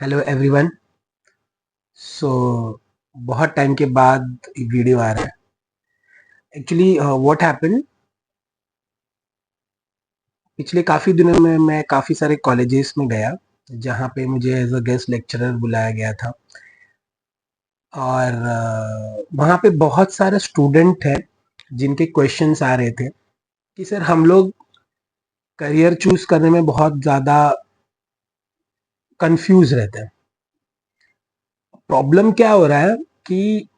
Hello everyone. सो बहुत time के बाद एक वीडियो आ रहा है। एक्चुअली व्हाट हैपेंड, पिछले काफ़ी दिनों में मैं काफ़ी सारे कॉलेजेस में गया जहाँ पे मुझे एज अ गेस्ट लेक्चरर बुलाया गया था। और वहाँ पे बहुत सारे स्टूडेंट हैं जिनके क्वेश्चंस आ रहे थे कि सर हम लोग करियर चूज करने में बहुत ज़्यादा कंफ्यूज रहते हैं। प्रॉब्लम क्या हो रहा है कि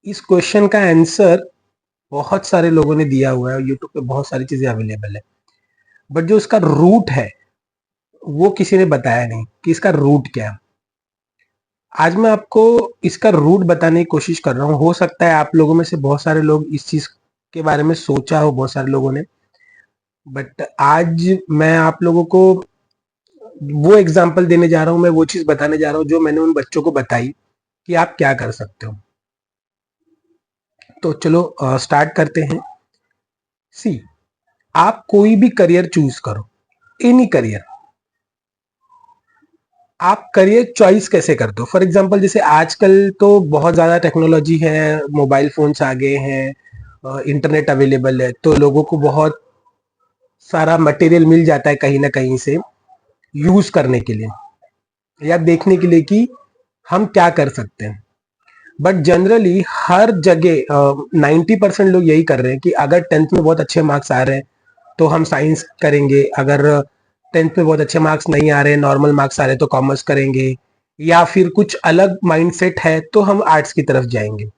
इस क्वेश्चन का आंसर बहुत सारे लोगों ने दिया हुआ है, यूट्यूब पे बहुत सारी चीज़ें अवेलेबल है, बट जो उसका रूट है वो किसी ने बताया नहीं कि इसका रूट क्या है। आज मैं आपको इसका रूट बताने की कोशिश कर रहा हूँ। हो सकता है आप लोगों में से बहुत सारे लोग इस चीज के बारे में सोचा हो, बहुत सारे लोगों ने, बट आज मैं आप लोगों को वो एग्जाम्पल देने जा रहा हूँ, मैं वो चीज बताने जा रहा हूँ जो मैंने उन बच्चों को बताई कि आप क्या कर सकते हो। तो चलो स्टार्ट करते हैं। सी, आप कोई भी करियर चूज करो, एनी करियर, आप करियर चॉइस कैसे करते हो? फॉर एग्जाम्पल जैसे आजकल तो बहुत ज़्यादा टेक्नोलॉजी है, मोबाइल फोन्स आ गए हैं, इंटरनेट अवेलेबल है, तो लोगों को बहुत सारा मटेरियल मिल जाता है कहीं ना कहीं से यूज करने के लिए या देखने के लिए कि हम क्या कर सकते हैं। बट जनरली हर जगह 90% लोग यही कर रहे हैं कि अगर टेंथ में बहुत अच्छे मार्क्स आ रहे हैं तो हम साइंस करेंगे, अगर टेंथ में बहुत अच्छे मार्क्स नहीं आ रहे, नॉर्मल मार्क्स आ रहे तो कॉमर्स करेंगे, या फिर कुछ अलग माइंडसेट है तो हम आर्ट्स की तरफ जाएंगे।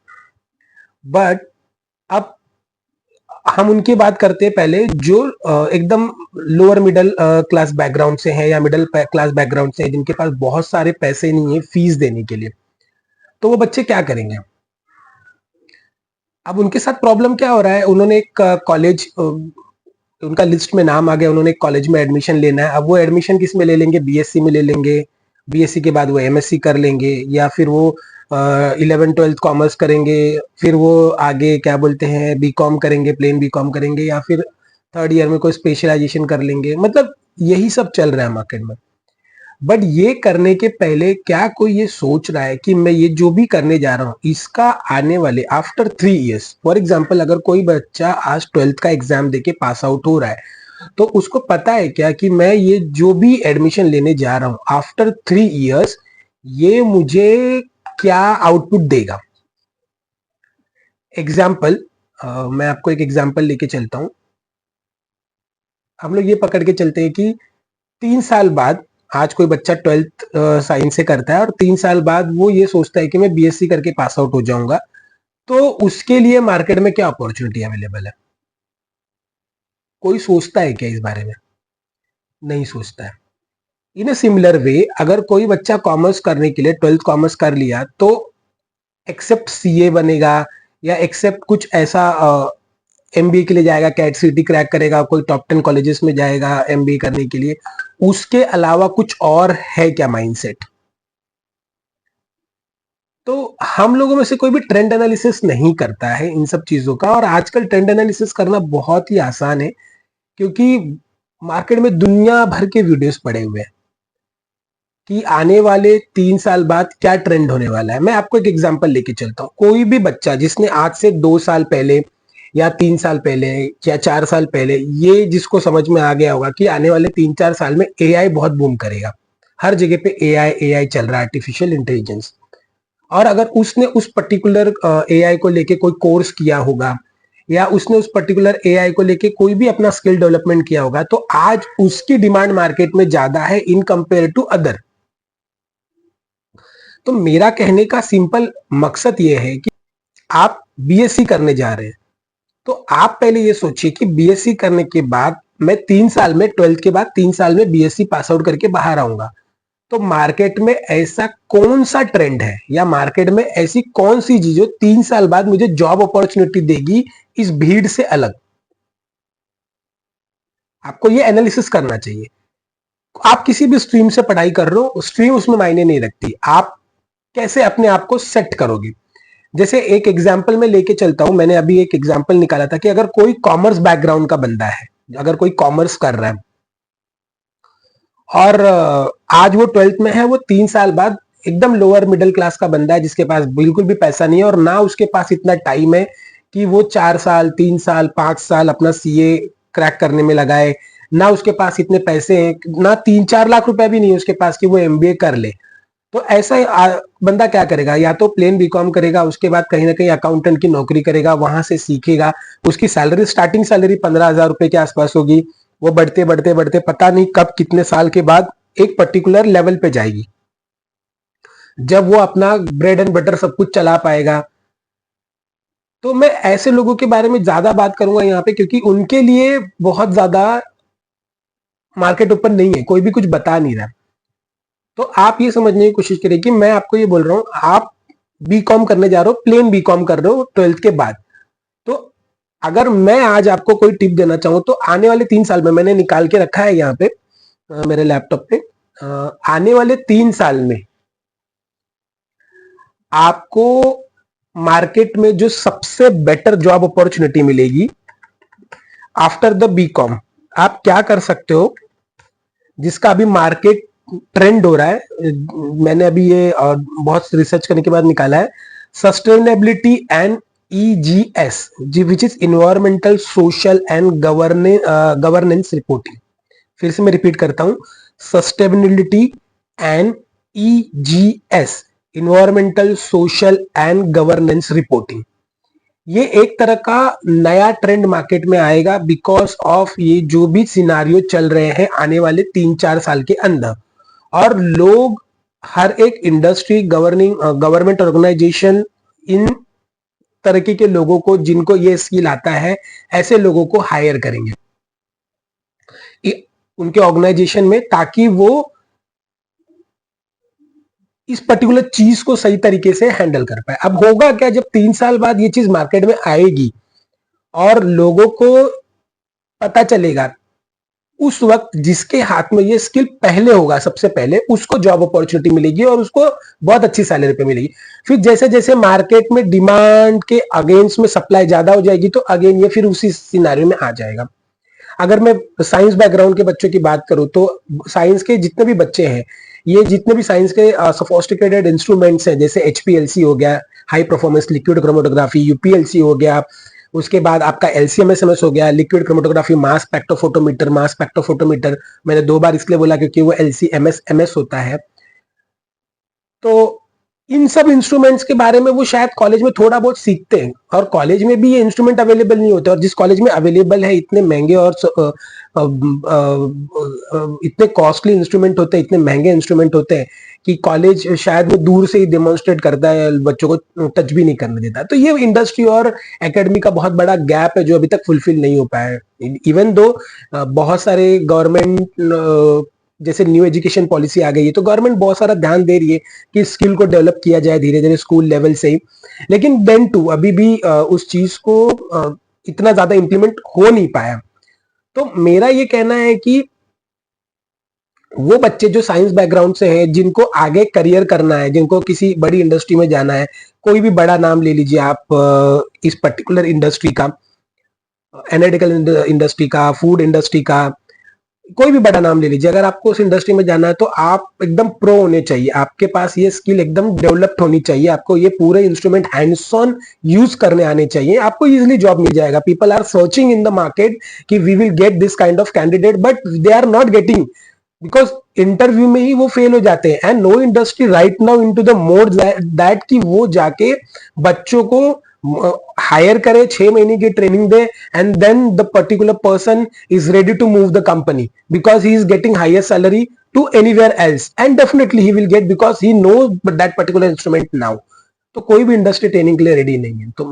बट अब हम उनकी बात करते हैं पहले जो एकदम लोअर मिडिल क्लास बैकग्राउंड से हैं या मिडिल क्लास बैकग्राउंड से हैं, जिनके पास बहुत सारे पैसे नहीं है फीस देने के लिए। तो वो बच्चे क्या करेंगे? अब उनके साथ प्रॉब्लम क्या हो रहा है, उन्होंने एक कॉलेज, उनका लिस्ट में नाम आ गया, उन्होंने एक कॉलेज में एडमिशन लेना है। अब वो एडमिशन किस में ले लेंगे? बीएससी में ले लेंगे। बीएससी के बाद वो एमएससी कर लेंगे, या फिर वो 11 12 कॉमर्स करेंगे, फिर वो आगे क्या बोलते हैं बीकॉम करेंगे, प्लेन बीकॉम करेंगे, या फिर थर्ड ईयर में कोई स्पेशलाइजेशन कर लेंगे। मतलब यही सब चल रहा है मार्केट में। बट ये करने के पहले क्या कोई ये सोच रहा है कि मैं ये जो भी करने जा रहा हूँ इसका आने वाले आफ्टर 3 इयर्स, फॉर एग्जाम्पल अगर कोई बच्चा आज ट्वेल्थ का एग्जाम देके पास आउट हो रहा है तो उसको पता है क्या कि मैं ये जो भी एडमिशन लेने जा रहा हूँ आफ्टर 3 इयर्स ये मुझे क्या आउटपुट देगा? एग्जाम्पल, मैं आपको एक एग्जाम्पल लेके चलता हूँ। हम लोग ये पकड़ के चलते हैं कि 3 साल बाद आज कोई बच्चा ट्वेल्थ साइंस से करता है और 3 साल बाद वो ये सोचता है कि मैं बीएससी करके पास आउट हो जाऊंगा, तो उसके लिए मार्केट में क्या अपॉर्चुनिटी अवेलेबल है? कोई सोचता है क्या इस बारे में? नहीं सोचता है। इन अ सिमिलर वे, अगर कोई बच्चा कॉमर्स करने के लिए ट्वेल्थ कॉमर्स कर लिया तो एक्सेप्ट सीए बनेगा या एक्सेप्ट कुछ ऐसा एमबीए के लिए जाएगा, कैट सीटी क्रैक करेगा, कोई टॉप 10 कॉलेजेस में जाएगा एमबीए करने के लिए, उसके अलावा कुछ और है क्या माइंडसेट? तो हम लोगों में से कोई भी ट्रेंड एनालिसिस नहीं करता है इन सब चीजों का। और आजकल ट्रेंड एनालिसिस करना बहुत ही आसान है क्योंकि मार्केट में दुनिया भर के वीडियोस पड़े हुए हैं कि आने वाले 3 साल बाद क्या ट्रेंड होने वाला है। मैं आपको एक एग्जांपल लेके चलता हूँ। कोई भी बच्चा जिसने आज से 2 साल पहले या 3 साल पहले या 4 साल पहले ये जिसको समझ में आ गया होगा कि आने वाले 3 4 साल में एआई बहुत बूम करेगा, हर जगह पे एआई एआई चल रहा है, आर्टिफिशियल इंटेलिजेंस। और अगर उसने उस पर्टिकुलर एआई को लेके कोई कोर्स किया होगा या उसने उस पर्टिकुलर एआई को लेके कोई भी अपना स्किल डेवलपमेंट किया होगा तो आज उसकी डिमांड मार्केट में ज्यादा है इन कंपेयर टू अदर। तो मेरा कहने का सिंपल मकसद ये है कि आप बीएससी करने जा रहे हैं तो आप पहले ये सोचिए कि बीएससी करने के बाद मैं 3 साल में, ट्वेल्थ के बाद 3 साल में बीएससी पास आउट करके बाहर आऊंगा, तो मार्केट में ऐसा कौन सा ट्रेंड है या मार्केट में ऐसी कौन सी चीज जो 3 साल बाद मुझे जॉब अपॉर्चुनिटी देगी इस भीड़ से अलग? आपको ये एनालिसिस करना चाहिए। आप किसी भी स्ट्रीम से पढ़ाई कर रहे हो, स्ट्रीम उसमें मायने नहीं रखती, आप कैसे अपने आप को सेट करोगे। जैसे एक एग्जाम्पल में लेके चलता हूं, मैंने अभी एक एग्जाम्पल निकाला था कि अगर कोई कॉमर्स बैकग्राउंड का बंदा है, अगर कोई कॉमर्स कर रहा है और आज वो 12th में है, वो 3 साल बाद एकदम लोअर मिडिल क्लास का बंदा है जिसके पास बिल्कुल भी पैसा नहीं है और ना उसके पास इतना टाइम है कि वो 4 साल 3 साल 5 साल अपना सीए क्रैक करने में लगाए, ना उसके पास इतने पैसे हैं, ना 3-4 लाख रुपए भी नहीं है उसके पास कि वो एमबीए कर ले। तो ऐसा बंदा क्या करेगा, या तो प्लेन बीकॉम करेगा, उसके बाद कहीं ना कहीं अकाउंटेंट की नौकरी करेगा, वहां से सीखेगा, उसकी सैलरी स्टार्टिंग सैलरी 15,000 रुपए के आसपास होगी, वो बढ़ते बढ़ते बढ़ते पता नहीं कब कितने साल के बाद एक पर्टिकुलर लेवल पे जाएगी, जब वो अपना ब्रेड एंड बटर सब कुछ चला पाएगा। तो मैं ऐसे लोगों के बारे में ज्यादा बात करूंगा यहाँ पे, क्योंकि उनके लिए बहुत ज्यादा मार्केट ओपन नहीं है, कोई भी कुछ बता नहीं रहा। तो आप ये समझने की कोशिश करिए कि मैं आपको ये बोल रहा हूं, आप बीकॉम करने जा रहे हो, प्लेन बीकॉम कर रहे हो 12th के बाद। तो अगर मैं आज आपको कोई टिप देना चाहूं तो आने वाले 3 साल में, मैंने निकाल के रखा है यहाँ पे मेरे लैपटॉप पे, आने वाले 3 साल में आपको मार्केट में जो सबसे बेटर जॉब अपॉर्चुनिटी मिलेगी आफ्टर द बीकॉम, आप क्या कर सकते हो, जिसका अभी मार्केट ट्रेंड हो रहा है, मैंने अभी ये बहुत रिसर्च करने के बाद निकाला है, sustainability and EGS, which is environmental social and governance reporting. फिर से मैं रिपीट करता हूं, sustainability and EGS, environmental social and governance reporting. ये एक तरह का नया ट्रेंड मार्केट में आएगा बिकॉज ऑफ ये जो भी सिनारियो चल रहे हैं आने वाले 3-4 साल के अंदर। और लोग, हर एक इंडस्ट्री, गवर्नमेंट ऑर्गेनाइजेशन, इन तरीके के लोगों को जिनको ये स्किल आता है, ऐसे लोगों को हायर करेंगे उनके ऑर्गेनाइजेशन में, ताकि वो इस पर्टिकुलर चीज को सही तरीके से हैंडल कर पाए। अब होगा क्या, जब 3 साल बाद ये चीज मार्केट में आएगी और लोगों को पता चलेगा, उस वक्त जिसके हाथ में ये स्किल पहले होगा, सबसे पहले उसको जॉब अपॉर्चुनिटी मिलेगी और उसको बहुत अच्छी सैलरी पे मिलेगी। फिर जैसे जैसे मार्केट में डिमांड के अगेंस्ट में सप्लाई ज्यादा हो जाएगी तो अगेन ये फिर उसी सिनारियो में आ जाएगा। अगर मैं साइंस बैकग्राउंड के बच्चों की बात करूं तो साइंस के जितने भी बच्चे हैं, ये जितने भी साइंस के सोफिस्टिकेटेड इंस्ट्रूमेंट्स हैं, जैसे एचपीएलसी हो गया, हाई परफॉर्मेंस लिक्विड क्रोमेटोग्राफी, यूपीएलसी हो गया, उसके बाद आपका एलसीएमएसएमएस हो गया, लिक्विड क्रोमेटोग्राफी, मास स्पेक्ट्रोफोटोमीटर। मैंने 2 बार इसलिए बोला क्योंकि वो एलसीएमएसएमएस होता है। तो इन सब इंस्ट्रूमेंट्स के बारे में वो शायद कॉलेज में थोड़ा बहुत सीखते हैं, और कॉलेज में भी ये इंस्ट्रूमेंट अवेलेबल नहीं होते, और जिस कॉलेज में अवेलेबल है इतने महंगे और इतने कॉस्टली इंस्ट्रूमेंट होते हैं, इतने महंगे इंस्ट्रूमेंट होते हैं कि कॉलेज शायद वो दूर से ही डेमोन्स्ट्रेट करता है, बच्चों को टच भी नहीं करने देता। तो ये इंडस्ट्री और एकेडमी का बहुत बड़ा गैप है जो अभी तक फुलफिल नहीं हो पाया है। इवन दो बहुत सारे गवर्नमेंट, जैसे न्यू एजुकेशन पॉलिसी आ गई है, तो गवर्नमेंट बहुत सारा ध्यान दे रही है कि स्किल को डेवलप किया जाए धीरे धीरे स्कूल लेवल से ही, लेकिन देन टू अभी भी उस चीज को इतना ज्यादा इंप्लीमेंट हो नहीं पाया। तो मेरा ये कहना है कि वो बच्चे जो साइंस बैकग्राउंड से हैं, जिनको आगे करियर करना है, जिनको किसी बड़ी इंडस्ट्री में जाना है, कोई भी बड़ा नाम ले लीजिए आप, इस पर्टिकुलर इंडस्ट्री का, एनालिटिकल इंडस्ट्री का, फूड इंडस्ट्री का, कोई भी बड़ा नाम ले लीजिए, अगर आपको उस इंडस्ट्री में जाना है तो आप एकदम प्रो होने चाहिए, आपके पास ये स्किल एकदम डेवलप्ड होनी चाहिए, आपको ये पूरे इंस्ट्रूमेंट हैंड्स ऑन यूज करने आने चाहिए, आपको इजीली जॉब मिल जाएगा। People are searching in the market कि we will get this kind of candidate, but they are not getting, because interview में ही वो फेल हो जाते हैं। And no industry right now into the mode that कि वो जाके बच्चों को हायर करे, 6 महीने की ट्रेनिंग दे, and then the particular person is ready to move the company because he is getting higher salary to anywhere else, and definitely he will get because he knows that particular instrument now. तो कोई भी industry training के लिए ready नहीं है। तो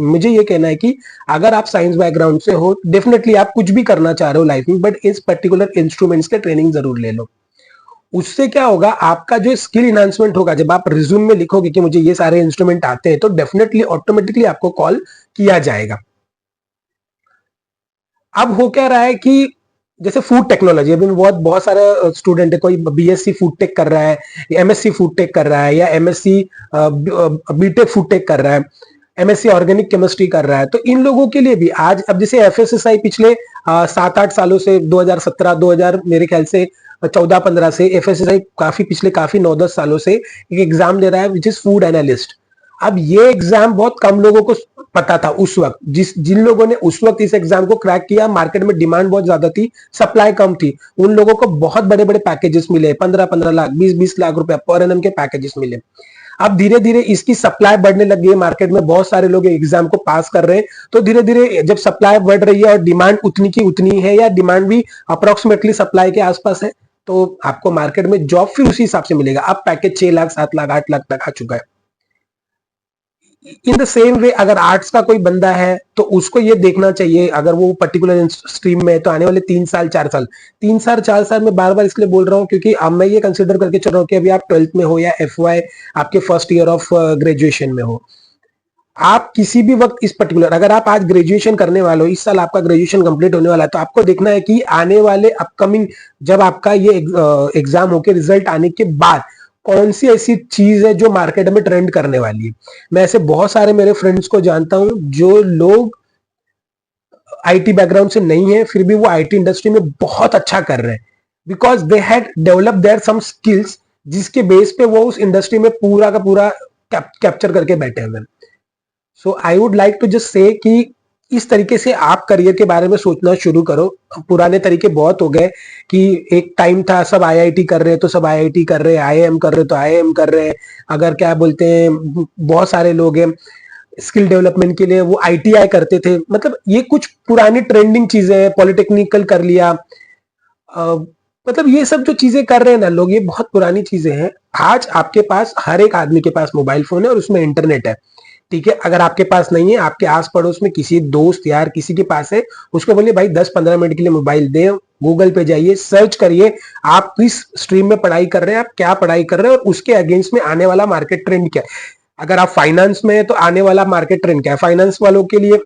मुझे ये कहना है कि अगर आप साइंस बैकग्राउंड से हो, डेफिनेटली आप कुछ भी करना चाह रहे हो लाइफ में, बट इस पर्टिकुलर इंस्ट्रूमेंट्स के ट्रेनिंग जरूर ले लो। उससे क्या होगा, आपका जो स्किल इनहांसमेंट होगा, जब आप रिज्यूम में लिखोगे कि मुझे ये सारे इंस्ट्रूमेंट आते हैं, तो डेफिनेटली ऑटोमेटिकली आपको कॉल किया जाएगा। अब हो क्या रहा है कि जैसे फूड टेक्नोलॉजी, अभी बहुत सारे स्टूडेंट है, कोई बीएससी फूड टेक कर रहा है, एमएससी फूड टेक कर रहा है, या एमएससी बीटेक फूड टेक कर रहा है, एमएससी ऑर्गेनिक केमिस्ट्री कर रहा है। तो इन लोगों के लिए भी आज, अब जैसे एफएसएसआई पिछले 7-8 सालों से 2017 2000 मेरे ख्याल से 14-15 से एफएसएसआई काफी 9-10 सालों से एक एग्जाम दे रहा है विच इज फूड एनालिस्ट। अब ये एग्जाम बहुत कम लोगों को पता था उस वक्त। जिन लोगों ने उस वक्त इस एग्जाम को क्रैक किया, मार्केट में डिमांड बहुत ज्यादा थी, सप्लाई कम थी, उन लोगों को बहुत बड़े बड़े पैकेजेस मिले, 15-15 लाख 20-20 लाख रुपए पर एनम के पैकेजेस मिले। अब धीरे धीरे इसकी सप्लाई बढ़ने लगी है, मार्केट में बहुत सारे लोग एग्जाम को पास कर रहे हैं, तो धीरे धीरे जब सप्लाई बढ़ रही है और डिमांड उतनी की उतनी है या डिमांड भी अप्रोक्सीमेटली सप्लाई के आसपास है, तो आपको मार्केट में जॉब फिर उसी हिसाब से मिलेगा। अब पैकेज 6 लाख 7 लाख 8 लाख तक आ चुका है। इन द सेम वे अगर आर्ट्स का कोई बंदा है तो उसको ये देखना चाहिए, अगर वो पर्टिकुलर स्ट्रीम में है तो आने वाले 3 साल 4 साल में बार बार इसलिए बोल रहा हूँ क्योंकि अब मैं ये कंसिडर करके चल रहा हूँ कि अभी आप 12th में हो या FY आपके फर्स्ट ईयर ऑफ ग्रेजुएशन में हो, आप किसी भी वक्त इस पर्टिकुलर, अगर आप आज ग्रेजुएशन करने वाले हो, इस साल आपका ग्रेजुएशन कंप्लीट होने वाला है, तो आपको देखना है कि आने वाले अपकमिंग जब आपका ये एग्जाम होके रिजल्ट आने के बाद कौन सी ऐसी चीज है जो मार्केट में ट्रेंड करने वाली है। मैं ऐसे बहुत सारे मेरे फ्रेंड्स को जानता हूं जो लोग आईटी बैकग्राउंड से नहीं है, फिर भी वो आईटी इंडस्ट्री में बहुत अच्छा कर रहे हैं, because they had develop their some skills जिसके बेस पे वो उस इंडस्ट्री में पूरा का पूरा कैप्चर करके बैठे हुए हैं। So I would like to just say कि इस तरीके से आप करियर के बारे में सोचना शुरू करो। पुराने तरीके बहुत हो गए कि एक टाइम था सब आईआईटी कर रहे हैं तो सब आईआईटी कर रहे हैं, आईआईएम कर रहे हैं तो आईआईएम कर रहे हैं, अगर क्या बोलते हैं बहुत सारे लोग हैं स्किल डेवलपमेंट के लिए वो आईटीआई करते थे। मतलब ये कुछ पुरानी ट्रेंडिंग चीजें हैं, पॉलिटेक्निकल कर लिया, मतलब ये सब जो चीजें कर रहे हैं ना लोग, ये बहुत पुरानी चीजें हैं। आज आपके पास हर एक आदमी के पास मोबाइल फोन है और उसमें इंटरनेट है, ठीक है। अगर आपके पास नहीं है, आपके आस पड़ोस में किसी दोस्त यार किसी के पास है, उसको बोलिए भाई 10-15 मिनट के लिए मोबाइल दे, गूगल पे जाइए, सर्च करिए आप किस स्ट्रीम में पढ़ाई कर रहे हैं, आप क्या पढ़ाई कर रहे हैं और उसके अगेंस्ट में आने वाला मार्केट ट्रेंड क्या है। अगर आप फाइनेंस में है तो आने वाला मार्केट ट्रेंड क्या है फाइनेंस वालों के लिए,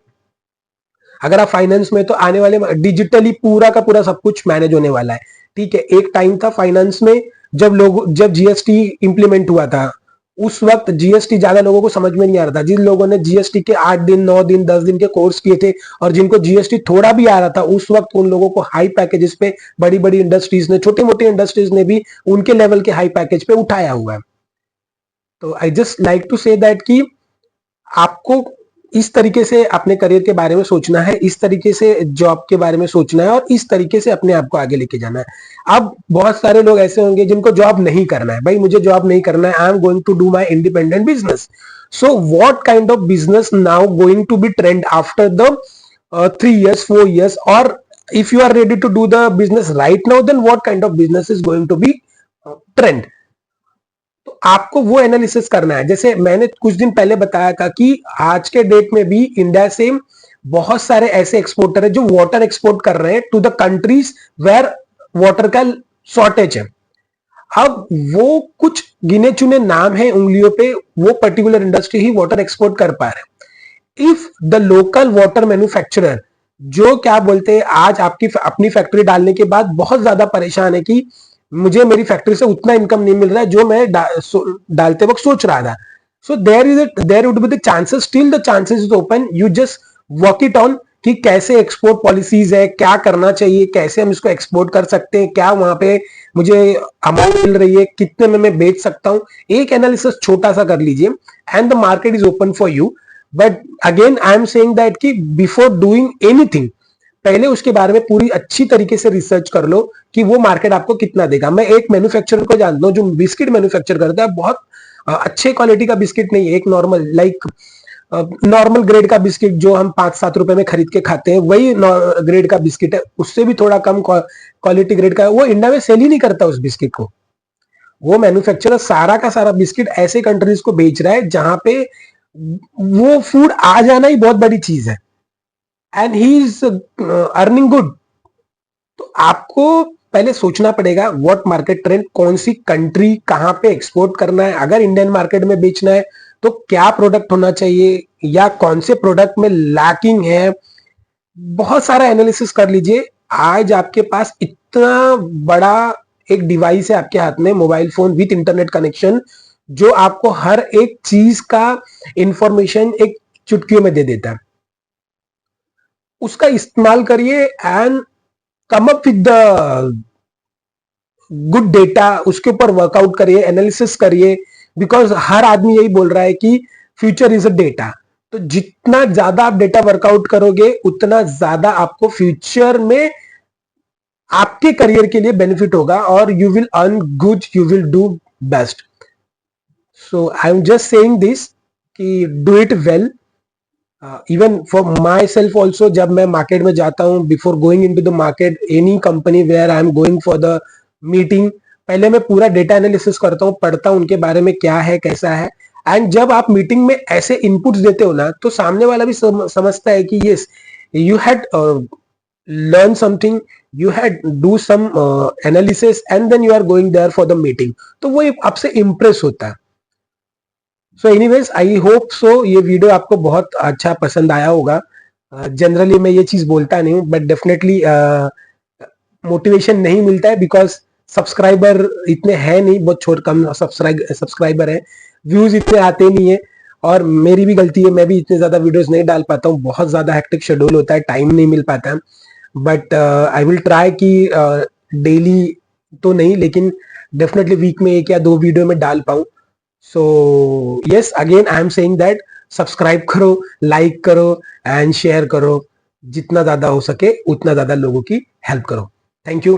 अगर आप फाइनेंस में तो आने वाले डिजिटली पूरा का पूरा सब कुछ मैनेज होने वाला है, ठीक है। एक टाइम था फाइनेंस में जब जीएसटी इंप्लीमेंट हुआ था, उस वक्त जीएसटी ज्यादा लोगों को समझ में नहीं आ रहा था। जिन लोगों ने जीएसटी के 8 दिन 9 दिन 10 दिन के कोर्स किए थे और जिनको जीएसटी थोड़ा भी आ रहा था, उस वक्त उन लोगों को हाई पैकेजेस पे बड़ी बड़ी इंडस्ट्रीज ने, छोटी मोटी इंडस्ट्रीज ने भी उनके लेवल के हाई पैकेज पे उठाया हुआ है। तो I just like to say that कि आपको इस तरीके से अपने करियर के बारे में सोचना है, इस तरीके से जॉब के बारे में सोचना है और इस तरीके से अपने आप को आगे लेके जाना है। अब बहुत सारे लोग ऐसे होंगे जिनको जॉब नहीं करना है, भाई मुझे जॉब नहीं करना है, I am going to do my independent business. So what kind of business now going to be trend after the 3 years 4 years, or if you are ready to do the business right now, then what kind of business is going to be trend। तो आपको वो analysis करना है। जैसे मैंने कुछ दिन पहले बताया था कि आज के डेट में भी इंडिया से बहुत सारे ऐसे एक्सपोर्टर है जो वाटर एक्सपोर्ट कर रहे हैं to the countries where water का शॉर्टेज है। अब वो कुछ गिने चुने नाम है उंगलियों पे, वो पर्टिकुलर इंडस्ट्री ही वाटर एक्सपोर्ट कर पा रहे। If the local water manufacturer जो क्या बोलते हैं आज आपकी अपनी फैक्ट्री डालने के बाद बहुत ज्यादा परेशान है कि मुझे मेरी फैक्ट्री से उतना इनकम नहीं मिल रहा है जो मैं डालते वक्त सोच रहा था। So there would be the chances, still the chances is open, you just work it on कि कैसे एक्सपोर्ट पॉलिसीज है, क्या करना चाहिए, कैसे हम इसको एक्सपोर्ट कर सकते हैं, क्या वहां पे मुझे अमाउंट मिल रही है, कितने में मैं बेच सकता हूं। एक एनालिसिस छोटा सा कर लीजिए and the market is open for you. But again I am saying that कि बिफोर डूइंग एनीथिंग पहले उसके बारे में पूरी अच्छी तरीके से रिसर्च कर लो कि वो मार्केट आपको कितना देगा। मैं एक मैन्युफैक्चरर को जानता हूँ जो बिस्किट मैन्युफैक्चर करता है, बहुत अच्छे क्वालिटी का बिस्किट नहीं है, एक नॉर्मल लाइक नॉर्मल ग्रेड का बिस्किट जो हम 5-7 रुपए में खरीद के खाते हैं, वही ग्रेड का बिस्किट है, उससे भी थोड़ा कम क्वालिटी ग्रेड का। वो इंडिया में सेल ही नहीं करता उस बिस्किट को। वो मैन्युफैक्चरर सारा का सारा बिस्किट ऐसे कंट्रीज को बेच रहा है जहां पे वो फूड आ जाना ही बहुत बड़ी चीज है and he is earning good. तो आपको पहले सोचना पड़ेगा व्हाट मार्केट ट्रेंड, कौन सी कंट्री कहां पे एक्सपोर्ट करना है, अगर इंडियन मार्केट में बेचना है तो क्या प्रोडक्ट होना चाहिए या कौन से प्रोडक्ट में लैकिंग है। बहुत सारा एनालिसिस कर लीजिए। आज आपके पास इतना बड़ा एक डिवाइस है आपके हाथ में, mobile phone with internet connection, जो आपको हर एक चीज का इंफॉर्मेशन एक चुटकियों में दे देता है। उसका इस्तेमाल करिए and come up with the good data, उसके ऊपर वर्कआउट करिए, एनालिसिस करिए, बिकॉज हर आदमी यही बोल रहा है कि फ्यूचर इज अ डेटा। तो जितना ज्यादा आप डेटा वर्कआउट करोगे उतना ज्यादा आपको फ्यूचर में आपके करियर के लिए बेनिफिट होगा और you will earn good, you will do best. So I am just saying this कि do it well. Even for myself also, जब मैं मार्केट में जाता हूँ, before going into the market any company where I am going for the meeting, पहले मैं पूरा data analysis करता हूँ, पढ़ता हूँ उनके बारे में क्या है कैसा है। एंड जब आप मीटिंग में ऐसे इनपुट्स देते हो ना, तो सामने वाला भी समझता है कि yes, you had learn something, you had do some analysis and then you are going there for the meeting. तो वो आपसे इंप्रेस होता है। So anyways, I hope so ये वीडियो आपको बहुत अच्छा पसंद आया होगा। जनरली मैं ये चीज बोलता नहीं हूँ, बट डेफिनेटली मोटिवेशन नहीं मिलता है, बिकॉज सब्सक्राइबर इतने हैं नहीं, बहुत छोटे कम सब्सक्राइबर है, व्यूज इतने आते नहीं है। और मेरी भी गलती है, मैं भी इतने ज्यादा वीडियोस नहीं डाल पाता हूँ, बहुत ज्यादा हेक्टिक शेड्यूल होता है, टाइम नहीं मिल पाता है। बट आई विल ट्राई कि डेली तो नहीं, लेकिन डेफिनेटली वीक में 1 या 2 वीडियो में डाल पाऊं। So yes, again I am saying that subscribe करो, लाइक करो एंड शेयर करो, जितना ज्यादा हो सके उतना ज्यादा लोगों की हेल्प करो। Thank you.